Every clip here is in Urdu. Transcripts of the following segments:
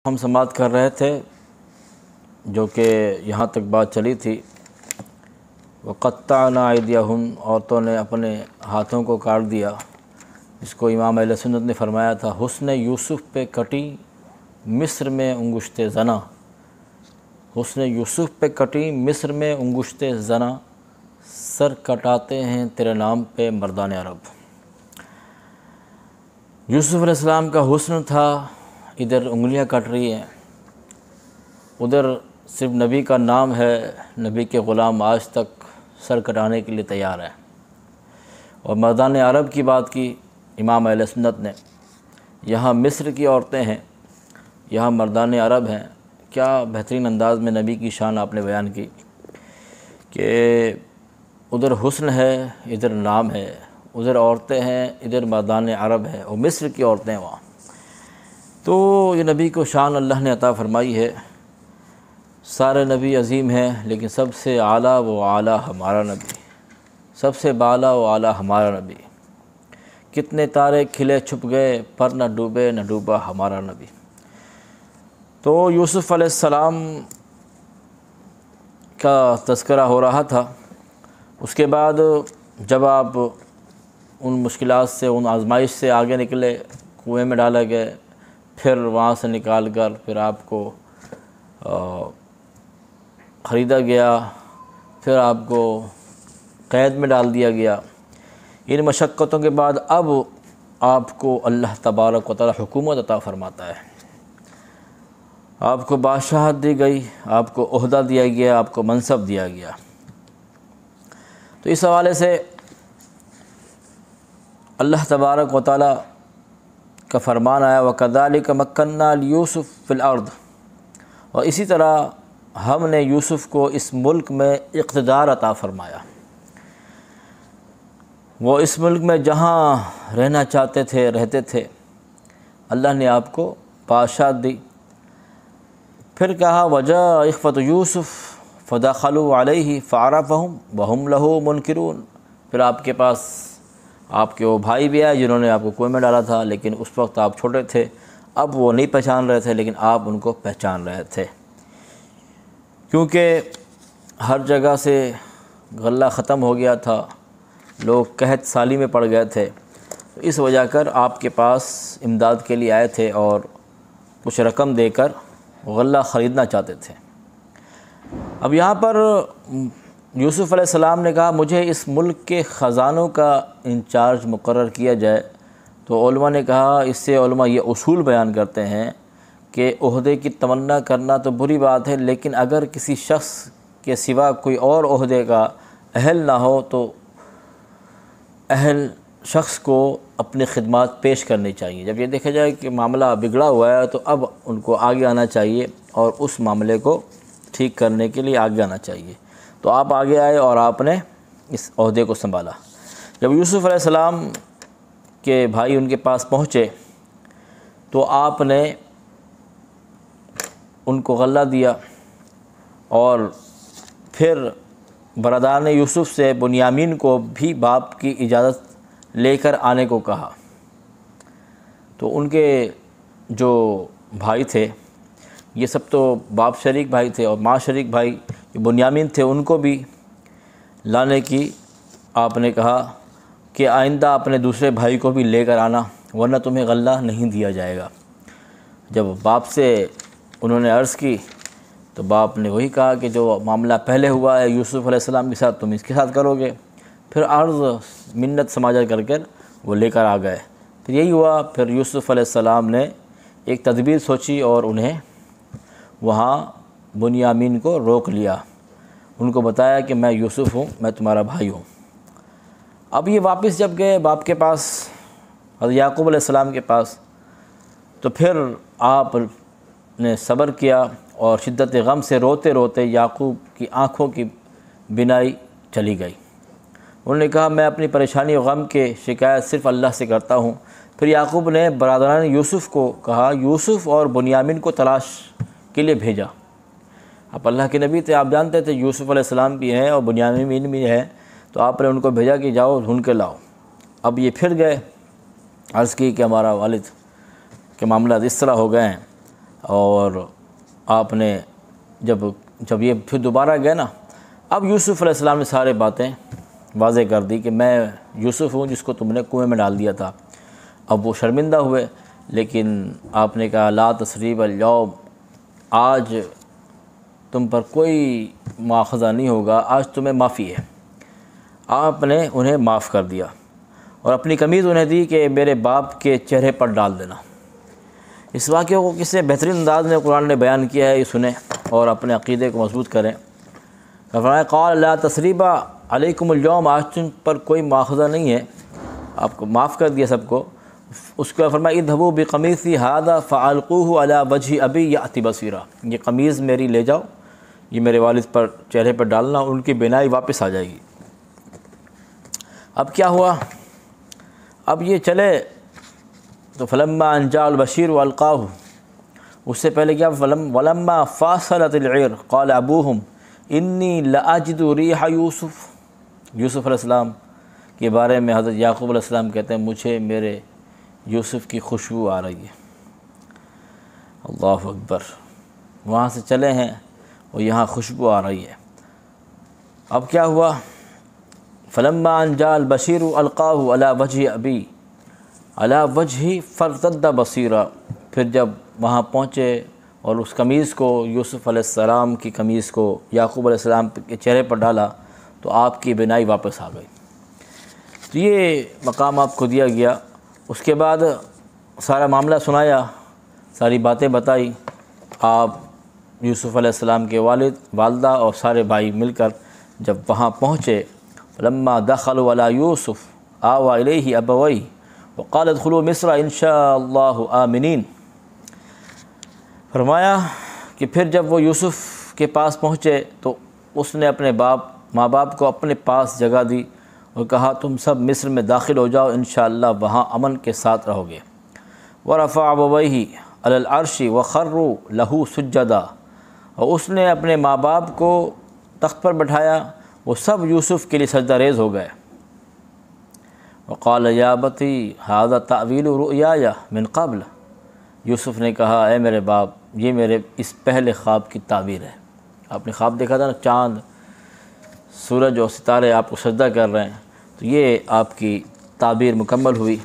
ہم سماعت کر رہے تھے جو کہ یہاں تک بات چلی تھی، وَقَطَّعْنَا أَيْدِيَهُمْ، عورتوں نے اپنے ہاتھوں کو کاٹ دیا۔ اس کو امام اہل سنت نے فرمایا تھا حسن یوسف پہ کٹی مصر میں انگشت زنا، حسن یوسف پہ کٹی مصر میں انگشت زنا، سر کٹاتے ہیں تیرے نام پہ مردان عرب۔ یوسف علیہ السلام کا حسن تھا، ادھر انگلیاں کٹ رہی ہیں، ادھر صرف نبی کا نام ہے، نبی کے غلام آج تک سر کٹانے کے لیے تیار ہیں۔ اور مردان عرب کی بات کی امام اہل سنت نے، یہاں مصر کی عورتیں ہیں، یہاں مردان عرب ہیں۔ کیا بہترین انداز میں نبی کی شان آپ نے بیان کی کہ ادھر حسن ہے، ادھر نام ہے، ادھر عورتیں ہیں، ادھر مردان عرب ہے، اور مصر کی عورتیں ہیں وہاں۔ تو یہ نبی کو شان اللہ نے عطا فرمائی ہے۔ سارے نبی عظیم ہیں لیکن سب سے اعلیٰ و اعلیٰ ہمارا نبی، سب سے بالا و اعلیٰ ہمارا نبی۔ کتنے تارے کھلے چھپ گئے پر نہ ڈوبے نہ ڈوبا ہمارا نبی۔ تو یوسف علیہ السلام کا تذکرہ ہو رہا تھا۔ اس کے بعد جب آپ ان مشکلات سے، ان آزمائش سے آگے نکلے، کنویں میں ڈالے گئے، پھر وہاں سے نکال کر پھر آپ کو خریدا گیا، پھر آپ کو قید میں ڈال دیا گیا۔ ان مشقتوں کے بعد اب آپ کو اللہ تبارک و تعالی حکومت عطا فرماتا ہے، آپ کو بادشاہت دی گئی، آپ کو عہدہ دیا گیا، آپ کو منصب دیا گیا۔ تو اس حوالے سے اللہ تبارک و تعالی کا فرمان آیا وَكَذَلِكَ مَكَّنَّا لِيُوسُفَ فِي الْأَرْضِ، اور اسی طرح ہم نے یوسف کو اس ملک میں اقتدار عطا فرمایا۔ وہ اس ملک میں جہاں رہنا چاہتے تھے رہتے تھے، اللہ نے آپ کو بادشاہت دی۔ پھر کہا وَجَاءَ إِخْوَةُ يُوسُفَ فَدَخَلُوا عَلَيْهِ فَعَرَفَهُمْ وَهُمْ لَهُ مُنْكِرُونَ، پھر آپ کے پاس آپ کے وہ بھائی بھی آئے جنہوں نے آپ کو کنویں میں ڈالا تھا، لیکن اس وقت آپ چھوٹے تھے، اب وہ نہیں پہچان رہے تھے لیکن آپ ان کو پہچان رہے تھے، کیونکہ ہر جگہ سے غلہ ختم ہو گیا تھا، لوگ قحط سالی میں پڑ گئے تھے، تو اس وجہ کر آپ کے پاس امداد کے لیے آئے تھے اور کچھ رقم دے کر غلہ خریدنا چاہتے تھے۔ اب یہاں پر یوسف علیہ السلام نے کہا مجھے اس ملک کے خزانوں کا انچارج مقرر کیا جائے، تو علماء نے کہا، اس سے علماء یہ اصول بیان کرتے ہیں کہ عہدے کی تمنا کرنا تو بری بات ہے، لیکن اگر کسی شخص کے سوا کوئی اور عہدے کا اہل نہ ہو تو اہل شخص کو اپنی خدمات پیش کرنی چاہیے۔ جب یہ دیکھا جائے کہ معاملہ بگڑا ہوا ہے تو اب ان کو آگے آنا چاہیے اور اس معاملے کو ٹھیک کرنے کے لیے آگے آنا چاہیے۔ تو آپ آگے آئے اور آپ نے اس عہدے کو سنبھالا۔ جب یوسف علیہ السلام کے بھائی ان کے پاس پہنچے تو آپ نے ان کو غلہ دیا اور پھر برادران یوسف سے بنیامین کو بھی باپ کی اجازت لے کر آنے کو کہا۔ تو ان کے جو بھائی تھے، یہ سب تو باپ شریک بھائی تھے، اور ماں شریک بھائی بنیامین تھے، ان کو بھی لانے کی آپ نے کہا کہ آئندہ اپنے دوسرے بھائی کو بھی لے کر آنا ورنہ تمہیں غلہ نہیں دیا جائے گا۔ جب باپ سے انہوں نے عرض کی تو باپ نے وہی کہا کہ جو معاملہ پہلے ہوا ہے یوسف علیہ السلام کے ساتھ تم اس کے ساتھ کرو گے۔ پھر عرض منت سماجا کر وہ لے کر آ گئے۔ پھر یہی ہوا، پھر یوسف علیہ السلام نے ایک تدبیر سوچی اور انہیں وہاں بنیامین کو روک لیا، ان کو بتایا کہ میں یوسف ہوں، میں تمہارا بھائی ہوں۔ اب یہ واپس جب گئے باپ کے پاس، حضرت یعقوب علیہ السلام کے پاس، تو پھر آپ نے صبر کیا اور شدت غم سے روتے روتے یعقوب کی آنکھوں کی بینائی چلی گئی۔ انہوں نے کہا میں اپنی پریشانی و غم کے شکایت صرف اللہ سے کرتا ہوں۔ پھر یعقوب نے برادران یوسف کو کہا، یوسف اور بنیامین کو تلاش کے لیے بھیجا۔ آپ اللہ کے نبی تھے، آپ جانتے تھے یوسف علیہ السلام بھی ہیں اور بنیامین بھی ہے، تو آپ نے ان کو بھیجا کہ جاؤ ڈھونڈ کے لاؤ۔ اب یہ پھر گئے، عرض کی کہ ہمارا والد کے معاملات اس طرح ہو گئے ہیں اور آپ نے جب یہ پھر دوبارہ گئے نا، اب یوسف علیہ السلام نے سارے باتیں واضح کر دی کہ میں یوسف ہوں جس کو تم نے کنویں میں ڈال دیا تھا۔ اب وہ شرمندہ ہوئے، لیکن آپ نے کہا لا تثریب اليوم، آج تم پر کوئی مواخذہ نہیں ہوگا، آج تمہیں معافی ہے۔ آپ نے انہیں معاف کر دیا اور اپنی قمیض انہیں دی کہ میرے باپ کے چہرے پر ڈال دینا۔ اس واقعے کو کسی بہترین انداز میں قرآن نے بیان کیا ہے، یہ سنیں اور اپنے عقیدے کو مضبوط کریں۔ فرمایا قال لا تثریب علیکم اليوم، آج تم پر کوئی مواخذہ نہیں ہے، آپ کو معاف کر دیا سب کو۔ اس کے بعد فرمایا اذهبوا بقمیصی ھذا فالقوه علی وجه ابی یأتی بصیرا، یہ قمیض میری لے جاؤ، یہ میرے والد پر چہرے پر ڈالنا، ان کی بینائی واپس آ جائے گی۔ اب کیا ہوا؟ اب یہ چلے تو فلما ان جاء البشیر والقاہ، اس سے پہلے کیا ولما فاصلت العیر قال ابوہم انی لاجد ریح یوسف، یوسف علیہ السلام کے بارے میں حضرت یعقوب علیہ السلام کہتے ہیں مجھے میرے یوسف کی خوشبو آ رہی ہے۔ اللہ اکبر، وہاں سے چلے ہیں اور یہاں خوشبو آ رہی ہے۔ اب کیا ہوا؟ فلما ان جاء البشیر القاہ علی وجہ ابی علی وجہ فرتد بصیرا، پھر جب وہاں پہنچے اور اس قمیض کو، یوسف علیہ السلام کی قمیض کو یعقوب علیہ السلام کے چہرے پر ڈالا تو آپ کی بینائی واپس آ گئی۔ تو یہ مقام آپ کو دیا گیا۔ اس کے بعد سارا معاملہ سنایا، ساری باتیں بتائی۔ آپ یوسف علیہ السلام کے والد، والدہ اور سارے بھائی مل کر جب وہاں پہنچے، فلما دخلوا علی یوسف آوى الیہ ابویہ وقال ادخلوا مصر ان شاء اللہ آمنین، فرمایا کہ پھر جب وہ یوسف کے پاس پہنچے تو اس نے اپنے ماں باپ کو اپنے پاس جگہ دی اور کہا تم سب مصر میں داخل ہو جاؤ، انشاءاللہ وہاں امن کے ساتھ رہو گے۔ ورفع ابویہ علی العرش وخروا لہ سجدا، اور اس نے اپنے ماں باپ کو تخت پر بٹھایا، وہ سب یوسف کے لیے سجدہ ریز ہو گئے۔ وقال یا ابتی ھذا تأویل رؤیای من قبل، یوسف نے کہا اے میرے باپ یہ میرے اس پہلے خواب کی تعبیر ہے۔ آپ نے خواب دیکھا تھا نا، چاند، سورج اور ستارے آپ کو سجدہ کر رہے ہیں، تو یہ آپ کی تعبیر مکمل ہوئی۔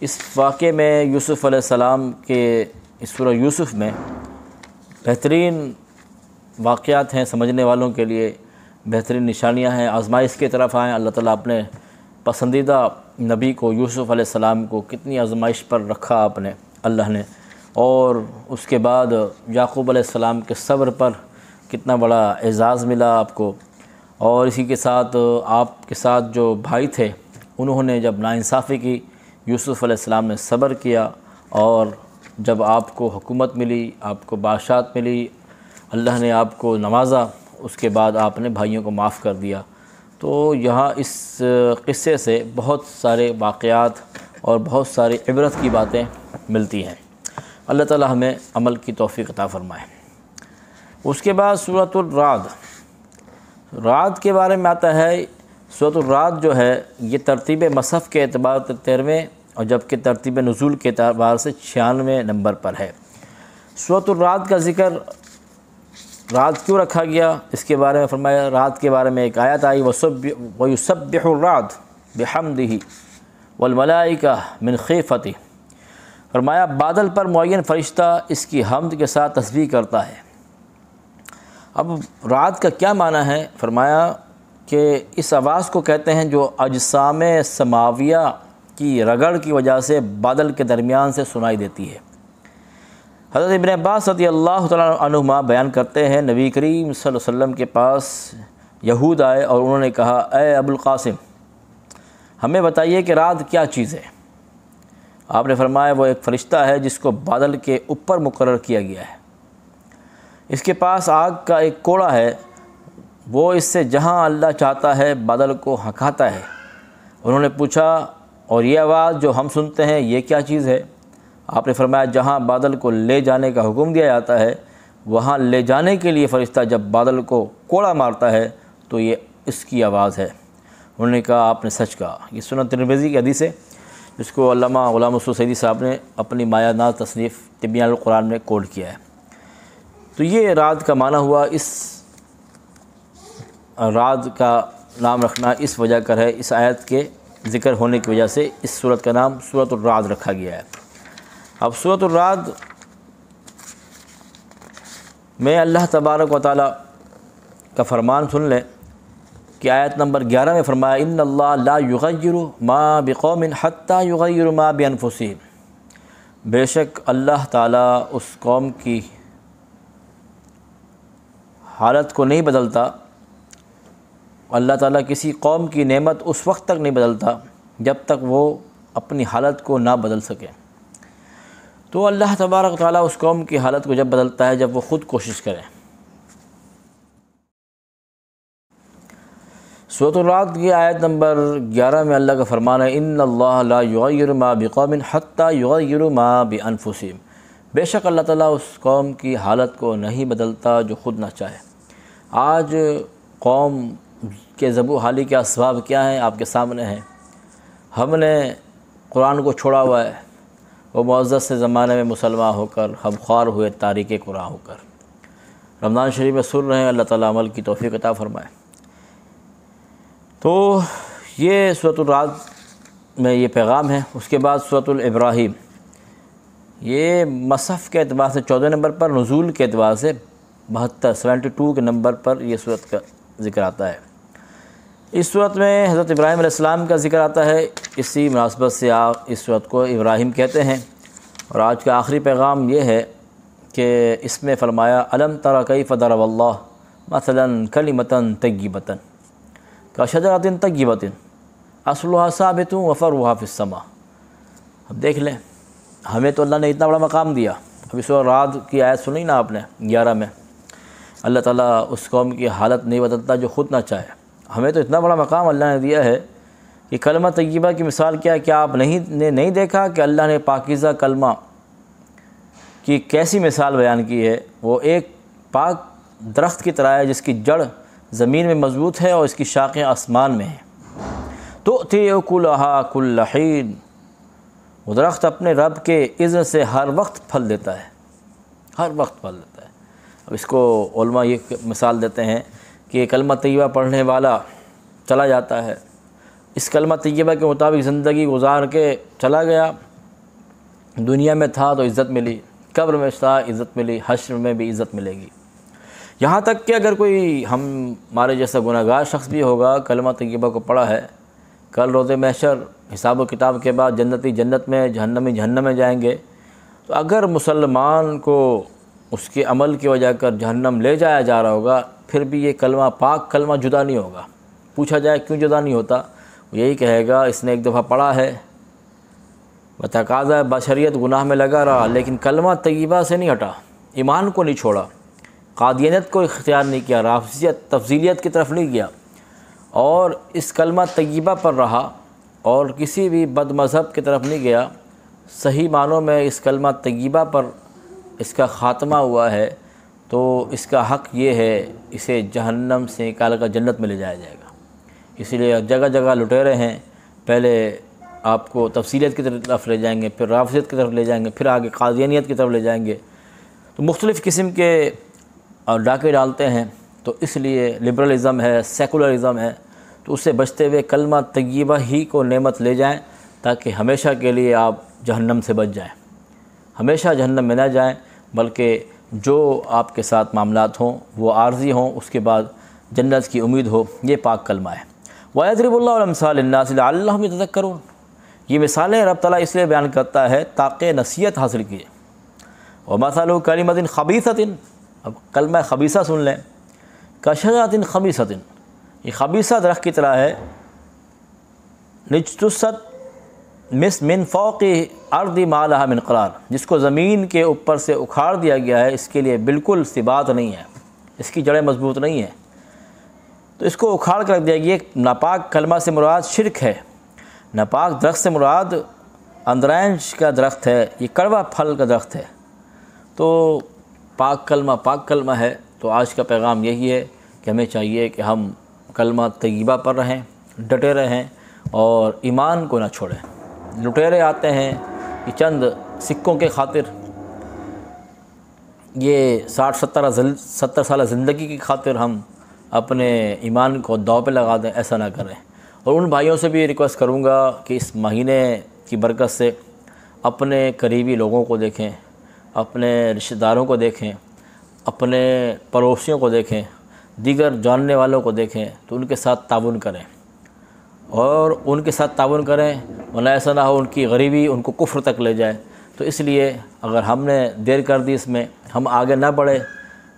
اس واقعے میں یوسف علیہ السلام کے اس سورہ یوسف میں بہترین واقعات ہیں، سمجھنے والوں کے لیے بہترین نشانیاں ہیں۔ آزمائش کی طرف آئیں، اللہ تعالیٰ اپنے پسندیدہ نبی کو یوسف علیہ السلام کو کتنی آزمائش پر رکھا آپ نے، اللہ نے، اور اس کے بعد یعقوب علیہ السلام کے صبر پر کتنا بڑا اعزاز ملا آپ کو۔ اور اسی کے ساتھ آپ کے ساتھ جو بھائی تھے انہوں نے جب ناانصافی کی، یوسف علیہ السلام نے صبر کیا، اور جب آپ کو حکومت ملی، آپ کو بادشاہت ملی، اللہ نے آپ کو نوازا، اس کے بعد آپ نے بھائیوں کو معاف کر دیا۔ تو یہاں اس قصے سے بہت سارے واقعات اور بہت ساری عبرت کی باتیں ملتی ہیں۔ اللہ تعالی ہمیں عمل کی توفیق عطا فرمائے۔ اس کے بعد سورۃ الرعد، رعد کے بارے میں آتا ہے۔ سورۃ الرعد جو ہے یہ ترتیب مصحف کے اعتبار سے 13ویں اور جبکہ ترتیب نزول کے اعتبار سے 96ویں نمبر پر ہے۔ سورۃ الرعد کا ذکر رعد کیوں رکھا گیا، اس کے بارے میں فرمایا، رعد کے بارے میں ایک آیت آئی وَيُسَبِّحُ الرعد بِحَمْدِهِ وَالْمَلَائِكَةُ مِنْ خِیفَتِهِ، فرمایا بادل پر معین فرشتہ اس کی حمد کے ساتھ تسبیح کرتا ہے۔ اب رعد کا کیا معنی ہے؟ فرمایا کہ اس آواز کو کہتے ہیں جو اجسام سماویہ کی رگڑ کی وجہ سے بادل کے درمیان سے سنائی دیتی ہے۔ حضرت ابن عباس رضی اللہ تعالیٰ عنہما بیان کرتے ہیں نبی کریم صلی اللہ علیہ وسلم کے پاس یہود آئے اور انہوں نے کہا اے ابو القاسم ہمیں بتائیے کہ رعد کیا چیز ہے۔ آپ نے فرمایا وہ ایک فرشتہ ہے جس کو بادل کے اوپر مقرر کیا گیا ہے، اس کے پاس آگ کا ایک کوڑا ہے، وہ اس سے جہاں اللہ چاہتا ہے بادل کو ہنکاتا ہے۔ انہوں نے پوچھا اور یہ آواز جو ہم سنتے ہیں یہ کیا چیز ہے؟ آپ نے فرمایا جہاں بادل کو لے جانے کا حکم دیا جاتا ہے وہاں لے جانے کے لیے فرشتہ جب بادل کو کوڑا مارتا ہے تو یہ اس کی آواز ہے۔ انہوں نے کہا آپ نے سچ کہا۔ یہ سنن ترمذی کی حدیث ہے جس کو علامہ غلام رسول سعیدی صاحب نے اپنی مایہ ناز تصنیف تبیان القرآن میں کوٹ کیا ہے۔ تو یہ رات کا معنی ہوا، اس رات کا نام رکھنا اس وجہ کر ہے، اس آیت کے ذکر ہونے کی وجہ سے اس سورت کا نام سورۃ الرعد رکھا گیا ہے۔ اب سورۃ الرعد میں اللہ تبارک و تعالی کا فرمان سن لیں کہ آیت نمبر 11 میں فرمایا ان اللہ لا یغیر ما بقوم حتی یغیروا ما بانفسہم، بے شک اللہ تعالیٰ اس قوم کی حالت کو نہیں بدلتا، اللہ تعالیٰ کسی قوم کی نعمت اس وقت تک نہیں بدلتا جب تک وہ اپنی حالت کو نہ بدل سکے۔ تو اللہ تبارک و تعالیٰ اس قوم کی حالت کو جب بدلتا ہے جب وہ خود کوشش کرے۔ سورۃ الرعد کی آیت نمبر 11 میں اللہ کا فرمان ہے ان اللہ لا یغیر ما بقوم حتی یغیروا ما بانفسہم، بے شک اللہ تعالیٰ اس قوم کی حالت کو نہیں بدلتا جو خود نہ چاہے۔ آج قوم کے ذبح حالی کے اسباب کیا ہیں آپ کے سامنے ہیں۔ ہم نے قرآن کو چھوڑا ہوا ہے، وہ معزز سے زمانے میں مسلمان ہو کر ہم خوار ہوئے تاریک قرآن ہو کر رمضان شریف میں سن رہے ہیں، اللہ تعالیٰ عمل کی توفیق عطا فرمائے۔ تو یہ سورۃ الرعد میں یہ پیغام ہے۔ اس کے بعد سورۃ الابراہیم، یہ مصحف کے اعتبار سے 14 نمبر پر، نزول کے اعتبار سے 72 کے نمبر پر یہ سورت کا ذکر آتا ہے۔ اس صورت میں حضرت ابراہیم علیہ السلام کا ذکر آتا ہے، اسی مناسبت سے آپ اس صورت کو ابراہیم کہتے ہیں۔ اور آج کا آخری پیغام یہ ہے کہ اس میں فرمایا الم تر کیف ضرب اللہ مثلا کلمۃ طیبۃ کشجرۃ طیبۃ اصلها ثابت وفرعها فی السماء۔ اب دیکھ لیں، ہمیں تو اللہ نے اتنا بڑا مقام دیا۔ اب اس سورۃ الرعد کی آیت سنی نا آپ نے 11 میں، اللہ تعالیٰ اس قوم کی حالت نہیں بدلتا جو خود نہ چاہے۔ ہمیں تو اتنا بڑا مقام اللہ نے دیا ہے کہ کلمہ طیبہ کی مثال کیا ہے؟ کیا آپ نہیں دیکھا کہ اللہ نے پاکیزہ کلمہ کی کیسی مثال بیان کی ہے؟ وہ ایک پاک درخت کی طرح ہے جس کی جڑ زمین میں مضبوط ہے اور اس کی شاخیں آسمان میں ہیں۔ تؤتی اکلھا کل حین، وہ درخت اپنے رب کے اذن سے ہر وقت پھل دیتا ہے، ہر وقت پھل دیتا ہے۔ اب اس کو علماء یہ مثال دیتے ہیں کہ کلمہ طیبہ پڑھنے والا چلا جاتا ہے، اس کلمہ طیبہ کے مطابق زندگی گزار کے چلا گیا، دنیا میں تھا تو عزت ملی، قبر میں تھا عزت ملی، حشر میں بھی عزت ملے گی۔ یہاں تک کہ اگر کوئی ہمارے جیسا گناہگار شخص بھی ہوگا، کلمہ طیبہ کو پڑھا ہے، کل روز محشر حساب و کتاب کے بعد جنتی جنت میں، جہنمی جہنم میں جائیں گے۔ تو اگر مسلمان کو اس کے عمل کی وجہ کر جہنم لے جایا جا رہا ہوگا، پھر بھی یہ کلمہ پاک کلمہ جدا نہیں ہوگا۔ پوچھا جائے کیوں جدا نہیں ہوتا، وہ یہی کہے گا اس نے ایک دفعہ پڑھا ہے، بتقاضۂ بشریت گناہ میں لگا رہا، لیکن کلمہ طیبہ سے نہیں ہٹا، ایمان کو نہیں چھوڑا، قادیانیت کو اختیار نہیں کیا، رافضیت تفضیلیت کی طرف نہیں گیا، اور اس کلمہ طیبہ پر رہا اور کسی بھی بد مذہب کی طرف نہیں گیا، صحیح معنوں میں اس کلمہ طیبہ پر اس کا خاتمہ ہوا ہے، تو اس کا حق یہ ہے اسے جہنم سے نکال کر جنت میں لے جایا جائے گا۔ اسی لیے جگہ جگہ لٹیرے ہیں، پہلے آپ کو تفصیلیت کی طرف لے جائیں گے، پھر رافضیت کی طرف لے جائیں گے، پھر آگے قادیانیت کی طرف لے جائیں گے، تو مختلف قسم کے ڈاکے ڈالتے ہیں۔ تو اس لیے لبرلزم ہے، سیکولرزم ہے، تو اس سے بچتے ہوئے کلمہ طیبہ ہی کو نعمت لے جائیں تاکہ ہمیشہ کے لیے آپ جہنم سے بچ جائیں، ہمیشہ جہنم میں نہ جائیں، بلکہ جو آپ کے ساتھ معاملات ہوں وہ عارضی ہوں، اس کے بعد جنت کی امید ہو۔ یہ پاک کلمہ ہے۔ وَيَضْرِبُ اللَّهُ الْأَمْثَالَ لِلنَّاسِ لَعَلَّهُمْ يَتَذَكَّرُونَ، یہ مثالیں رب تعالیٰ اس لیے بیان کرتا ہے تاکہ نصیحت حاصل کیے۔ وَمَثَلُ كَلِمَةٍ خَبِيثَةٍ، اب کلمہ خبیثہ سن لیں، كَشَجَرَةٍ خَبِيثَةٍ، یہ خبیثہ درخت کی طرح ہے، اجْتُثَّتْ من فوق ارض ما لها من قرار، جس کو زمین کے اوپر سے اکھاڑ دیا گیا ہے، اس کے لیے بالکل ثبات نہیں ہے، اس کی جڑیں مضبوط نہیں ہیں، تو اس کو اکھاڑ کر رکھ دیا گیا۔ ناپاک کلمہ سے مراد شرک ہے، ناپاک درخت سے مراد اندرینج کا درخت ہے، یہ کڑوا پھل کا درخت ہے۔ تو پاک کلمہ ہے۔ تو آج کا پیغام یہی ہے کہ ہمیں چاہیے کہ ہم کلمہ طیبہ پر رہیں، ڈٹے رہیں اور ایمان کو نہ چھوڑیں۔ لٹیرے آتے ہیں یہ چند سکوں کے خاطر، یہ 60-70 سالہ زندگی کی خاطر ہم اپنے ایمان کو داؤ پہ لگا دیں، ایسا نہ کریں۔ اور ان بھائیوں سے بھی ریکویسٹ کروں گا کہ اس مہینے کی برکت سے اپنے قریبی لوگوں کو دیکھیں، اپنے رشتہ داروں کو دیکھیں، اپنے پڑوسیوں کو دیکھیں، دیگر جاننے والوں کو دیکھیں تو ان کے ساتھ تعاون کریں، اور ان کے ساتھ تعاون کریں، ورنہ ایسا نہ ہو ان کی غریبی ان کو کفر تک لے جائے۔ تو اس لیے اگر ہم نے دیر کر دی، اس میں ہم آگے نہ بڑھے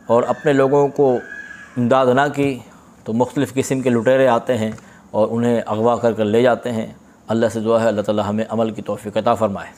اور اپنے لوگوں کو امداد نہ کی، تو مختلف قسم کے لٹیرے آتے ہیں اور انہیں اغوا کر لے جاتے ہیں۔ اللہ سے دعا ہے اللہ تعالی ہمیں عمل کی توفیق عطا فرمائے۔